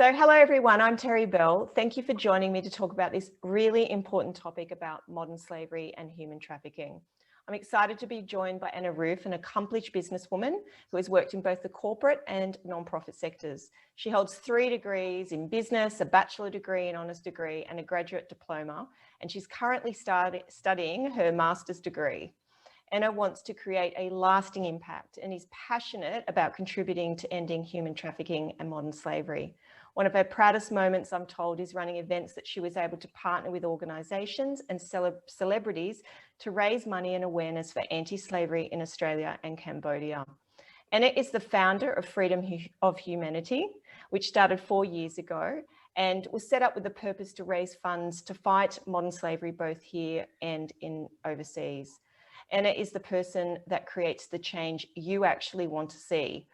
So hello everyone, I'm Terri Bell. Thank you for joining me to talk about this really important topic about modern slavery and human trafficking. I'm excited to be joined by Anna Ruth, an accomplished businesswoman who has worked in both the corporate and non-profit sectors. She holds 3 degrees in business, a bachelor degree, an honours degree, and a graduate diploma, and she's currently studying her master's degree. Anna wants to create a lasting impact and is passionate about contributing to ending human trafficking and modern slavery. One of her proudest moments, I'm told, is running events that she was able to partner with organisations and celebrities to raise money and awareness for anti-slavery in Australia and Cambodia. Anna is the founder of Freedom of Humanity, which started 4 years ago and was set up with the purpose to raise funds to fight modern slavery both here and in overseas. Anna is the person that creates the change you actually want to see.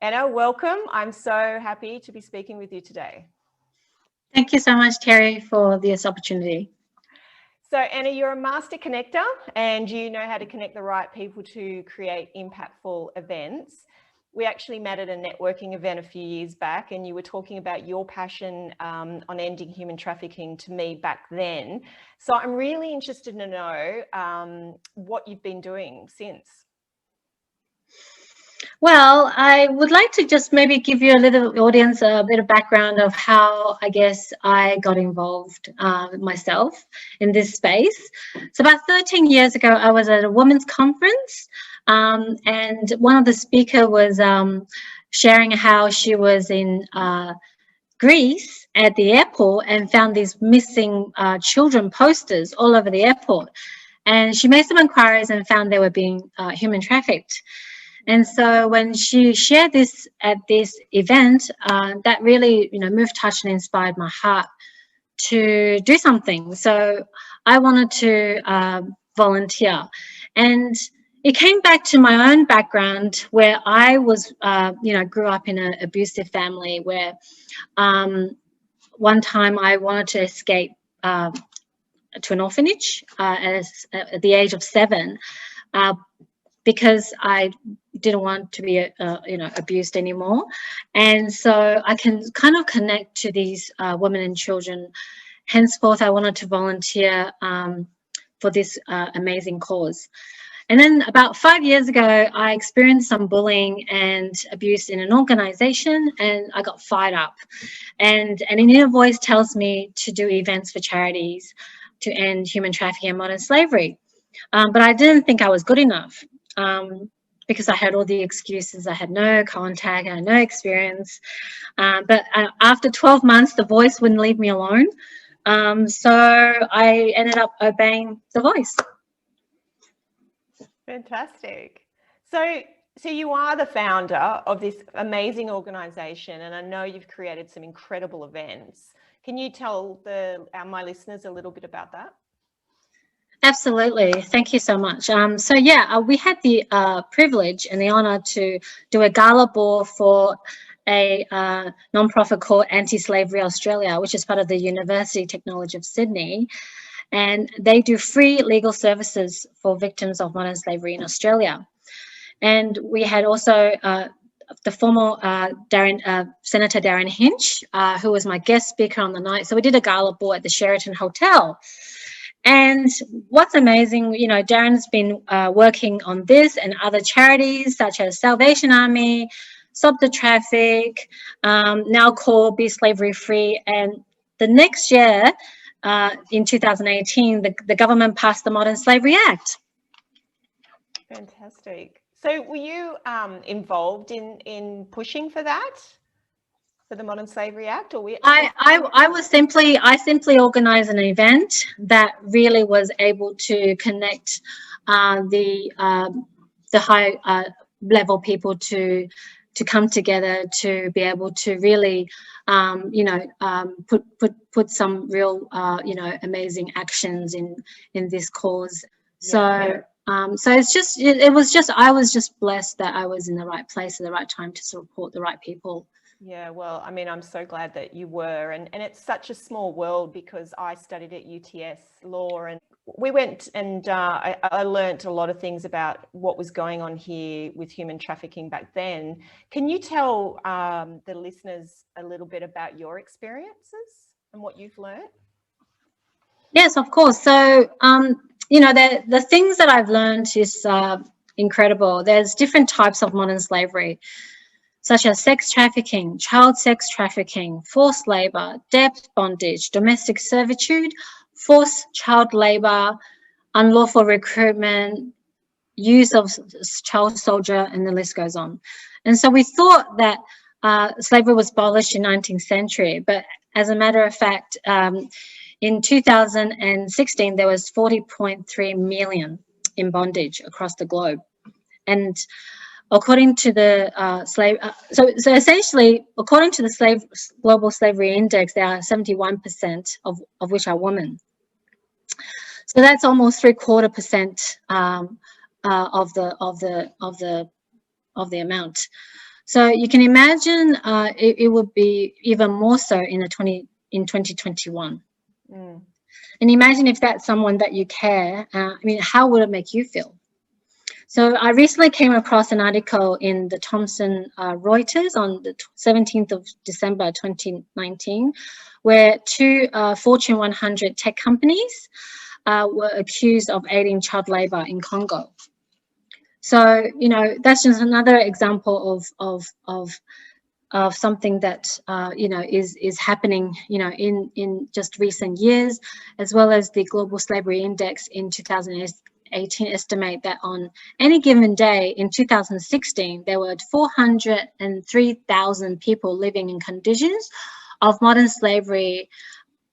Anna, welcome. I'm so happy to be speaking with you today. Thank you so much, Terri, for this opportunity. So Anna, you're a master connector and you know how to connect the right people to create impactful events. We actually met at a networking event a few years back and you were talking about your passion on ending human trafficking to me back then. So I'm really interested to know what you've been doing since. Well, I would like to just maybe give you a little audience a bit of background of how I guess I got involved myself in this space. So about 13 years ago, I was at a women's conference and one of the speakers was sharing how she was in Greece at the airport and found these missing children posters all over the airport. And she made some inquiries and found they were being human trafficked. And so when she shared this at this event, that really, moved, touched, and inspired my heart to do something. So I wanted to volunteer, and it came back to my own background where I was, grew up in an abusive family where one time I wanted to escape to an orphanage at the age of 7. Because I didn't want to be, abused anymore. And so I can kind of connect to these women and children. Henceforth, I wanted to volunteer for this amazing cause. And then about 5 years ago, I experienced some bullying and abuse in an organization and I got fired up. And an inner voice tells me to do events for charities to end human trafficking and modern slavery. But I didn't think I was good enough. Because I had all the excuses. I had no contact, I had no experience. But after 12 months, the voice wouldn't leave me alone. So I ended up obeying the voice. Fantastic. So you are the founder of this amazing organization, and I know you've created some incredible events. Can you tell my listeners a little bit about that? Absolutely. Thank you so much. We had the privilege and the honor to do a gala ball for a non-profit called Anti-Slavery Australia, which is part of the University Technology of Sydney. And they do free legal services for victims of modern slavery in Australia. And we had also the former Senator Darren Hinch, who was my guest speaker on the night. So we did a gala ball at the Sheraton Hotel. And what's amazing, Darren's been working on this and other charities such as Salvation Army, Stop the Traffic, now called Be Slavery Free. And the next year, in 2018, the government passed the Modern Slavery Act. Fantastic. So were you involved in pushing for that? For the Modern Slavery Act, or I simply organised an event that really was able to connect the high level people to come together to be able to really put some real amazing actions in this cause. So I was just blessed that I was in the right place at the right time to support the right people. Yeah, well, I mean, I'm so glad that you were, and it's such a small world because I studied at UTS law, and we went and I learnt a lot of things about what was going on here with human trafficking back then. Can you tell the listeners a little bit about your experiences and what you've learnt? Yes, of course. So, you know, the things that I've learned is incredible. There's different types of modern slavery, such as sex trafficking, child sex trafficking, forced labor, debt bondage, domestic servitude, forced child labor, unlawful recruitment, use of child soldier, and the list goes on. And so we thought that slavery was abolished in the 19th century, but as a matter of fact, in 2016, there was 40.3 million in bondage across the globe. And according to the so essentially, according to the Global Slavery Index, there are 71% of which are women. So that's almost 3/4% of the amount. So you can imagine it would be even more so in 2021. And imagine if that's someone that you care. I mean, how would it make you feel? So I recently came across an article in the Thomson Reuters on the 17th of December 2019, where two Fortune 100 tech companies were accused of aiding child labor in Congo. So, you know, that's just another example of something that, you know, is happening, you know, in just recent years, as well as the Global Slavery Index in 2018 estimate that on any given day in 2016, there were 403,000 people living in conditions of modern slavery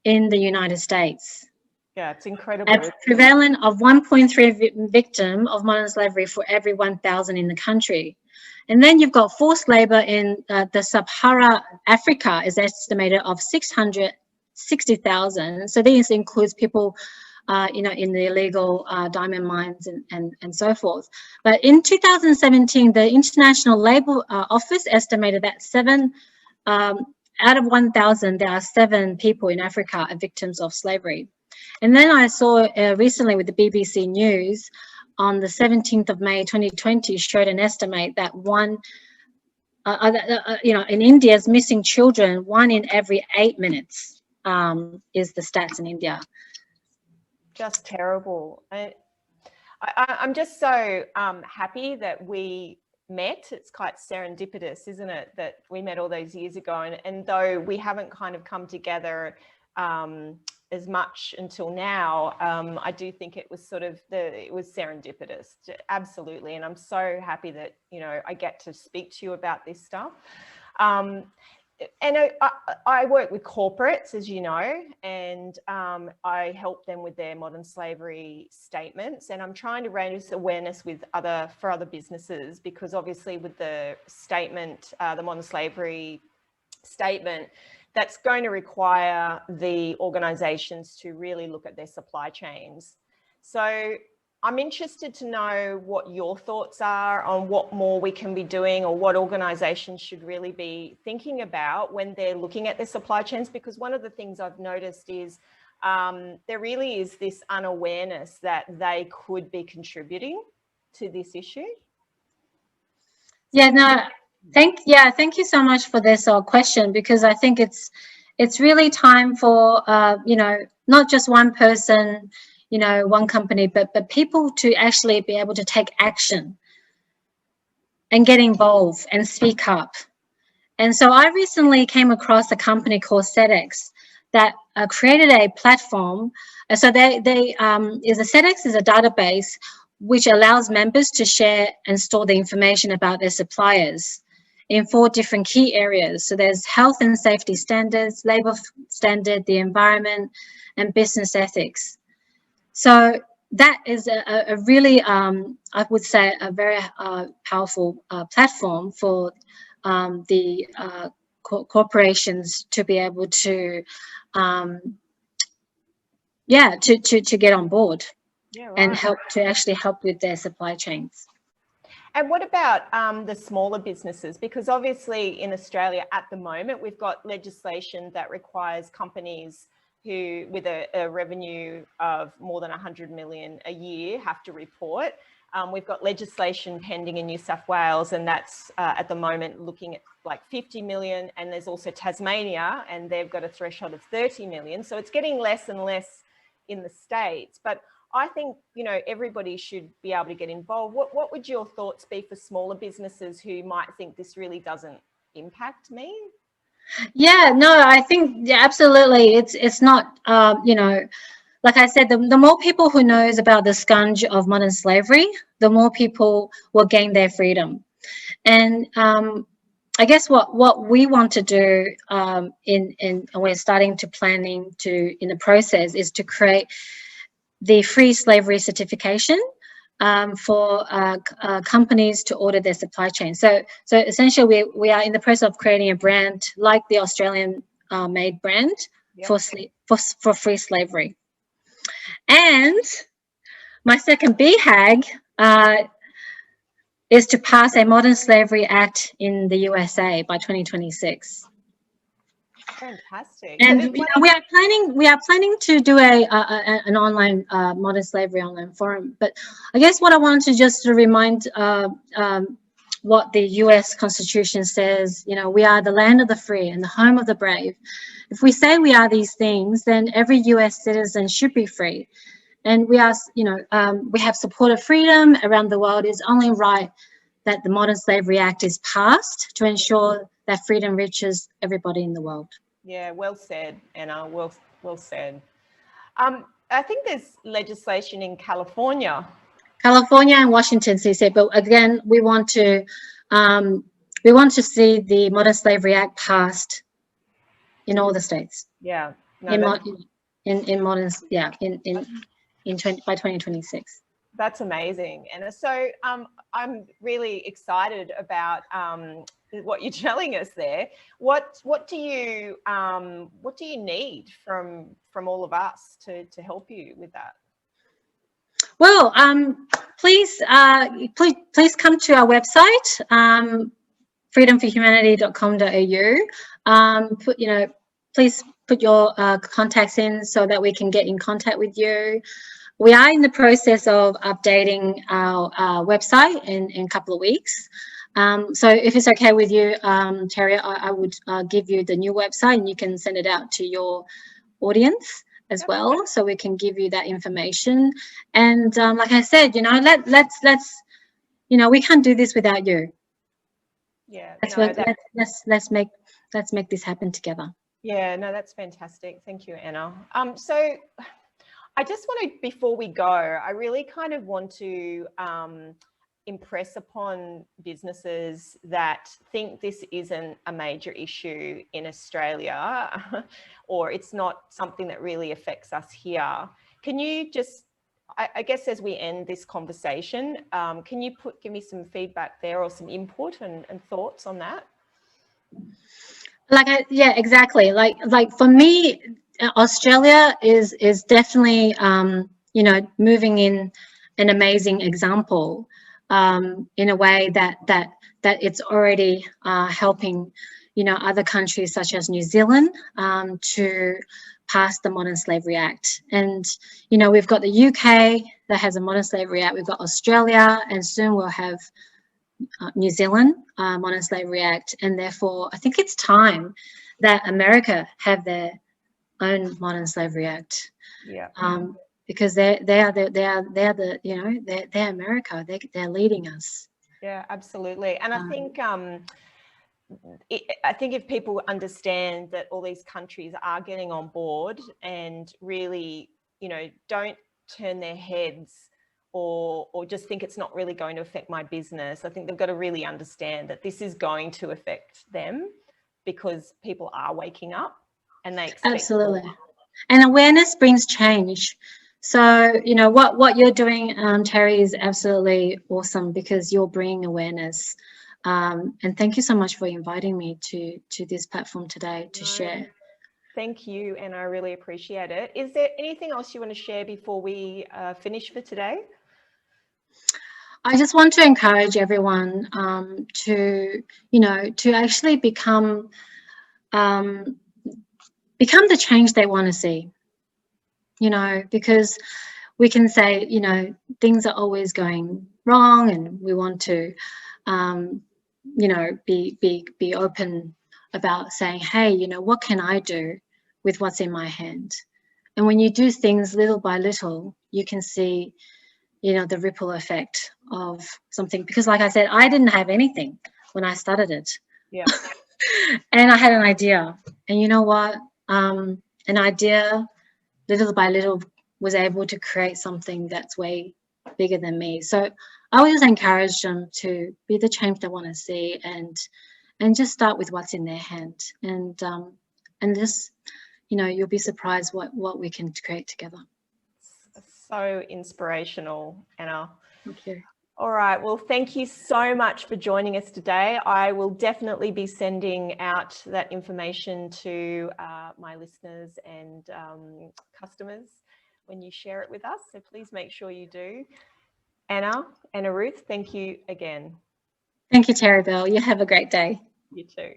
in the United States. Yeah, it's incredible. A prevalent of 1.3 victim of modern slavery for every 1,000 in the country. And then you've got forced labor in the Sub-Saharan Africa is estimated of 660,000. So these includes people, you know, in the illegal diamond mines and so forth. But in 2017, the International Labour Office estimated that out of 1,000, there are 7 people in Africa are victims of slavery. And then I saw recently with the BBC News on the 17th of May 2020 showed an estimate that you know, in India's missing children, 1 in every 8 minutes is the stats in India. Just terrible. I'm just so happy that we met. It's quite serendipitous, isn't it, that we met all those years ago, and though we haven't kind of come together as much until now, I do think it was sort of it was serendipitous, absolutely. And I'm so happy that, you know, I get to speak to you about this stuff. And I work with corporates, as you know, and I help them with their modern slavery statements. And I'm trying to raise awareness for other businesses, because obviously with the statement, the modern slavery statement, that's going to require the organisations to really look at their supply chains. So I'm interested to know what your thoughts are on what more we can be doing, or what organisations should really be thinking about when they're looking at their supply chains, because one of the things I've noticed is there really is this unawareness that they could be contributing to this issue. Yeah, no, thank you so much for this question, because I think it's really time for you know, not just one person, you know, one company, but people to actually be able to take action and get involved and speak up. And so I recently came across a company called SEDEX that created a platform. So SEDEX is a database which allows members to share and store the information about their suppliers in 4 different key areas. So there's health and safety standards, labor standard, the environment, and business ethics. So that is a really, I would say, a very powerful platform for the corporations to be able to, to get on board. Yeah, right. And help with their supply chains. And what about the smaller businesses? Because obviously in Australia at the moment, we've got legislation that requires companies who with a revenue of more than 100 million a year have to report. We've got legislation pending in New South Wales, and that's at the moment looking at like 50 million. And there's also Tasmania, and they've got a threshold of 30 million. So it's getting less and less in the States. But I think, you know, everybody should be able to get involved. What would your thoughts be for smaller businesses who might think this really doesn't impact me? Yeah, no, I think, yeah, absolutely. It's not, you know, like I said, the more people who knows about the scourge of modern slavery, the more people will gain their freedom. And I guess what we want to do and we're starting to planning to in the process is to create the free slavery certification for companies to audit their supply chain. So essentially, we are in the process of creating a brand like the Australian made brand for free slavery. And my second BHAG is to pass a Modern Slavery Act in the USA by 2026. Fantastic. And you know, we are planning to do an online modern slavery online forum. But I guess what I wanted to just to remind what the US Constitution says, you know, we are the land of the free and the home of the brave. If we say we are these things, then every US citizen should be free. And we are, you know, we have supported freedom around the world. It's only right that the Modern Slavery Act is passed to ensure that freedom reaches everybody in the world. Yeah, well said, Anna. Well said. I think there's legislation in California. California and Washington, DC. But again, we want to see the Modern Slavery Act passed in all the states. Yeah. No, in modern, yeah, by 2026. That's amazing, Anna. So I'm really excited about what you're telling us there. What do you need from all of us to help you with that? Well, please come to our website, freedomforhumanity.com.au. Please put your contacts in so that we can get in contact with you. We are in the process of updating our website in a couple of weeks. So if it's okay with you, Terri, I would give you the new website and you can send it out to your audience as well, so we can give you that information. And like I said, you know, let's you know, we can't do this without you. Yeah. Let's make this happen together. Yeah, no, that's fantastic. Thank you, Anna. So I just want to, before we go, I really kind of want to impress upon businesses that think this isn't a major issue in Australia or it's not something that really affects us here. Can you just, I guess as we end this conversation, can you give me some feedback there or some input and thoughts on that? Yeah, exactly. Like for me, Australia is definitely, you know, moving in an amazing example in a way that it's already helping, you know, other countries such as New Zealand to pass the Modern Slavery Act. And, you know, we've got the UK that has a Modern Slavery Act. We've got Australia, and soon we'll have New Zealand Modern Slavery Act. And therefore, I think it's time that America have their own Modern Slavery Act. Yeah. Because they're the you know, they're America. They're leading us. Yeah, absolutely. And I think if people understand that all these countries are getting on board and really, you know, don't turn their heads or just think it's not really going to affect my business. I think they've got to really understand that this is going to affect them because people are waking up and they expect absolutely more. And awareness brings change. So, you know, what you're doing, Terri, is absolutely awesome because you're bringing awareness. And thank you so much for inviting me to this platform today to share. Thank you, and I really appreciate it. Is there anything else you want to share before we finish for today? I just want to encourage everyone to, you know, to actually become become the change they want to see, you know, because we can say, you know, things are always going wrong and we want to, you know, be open about saying, hey, you know, what can I do with what's in my hand? And when you do things little by little, you can see, you know, the ripple effect of something. Because like I said, I didn't have anything when I started it. Yeah. And I had an idea. And you know what? An idea, little by little, was able to create something that's way bigger than me. So I always just encourage them to be the change they want to see, and just start with what's in their hand. And just, you know, you'll be surprised what we can create together. So inspirational, Anna. Thank you. All right. Well, thank you so much for joining us today. I will definitely be sending out that information to my listeners and customers when you share it with us. So please make sure you do. Anna Ruth, thank you again. Thank you, Terri Bell. You have a great day. You too.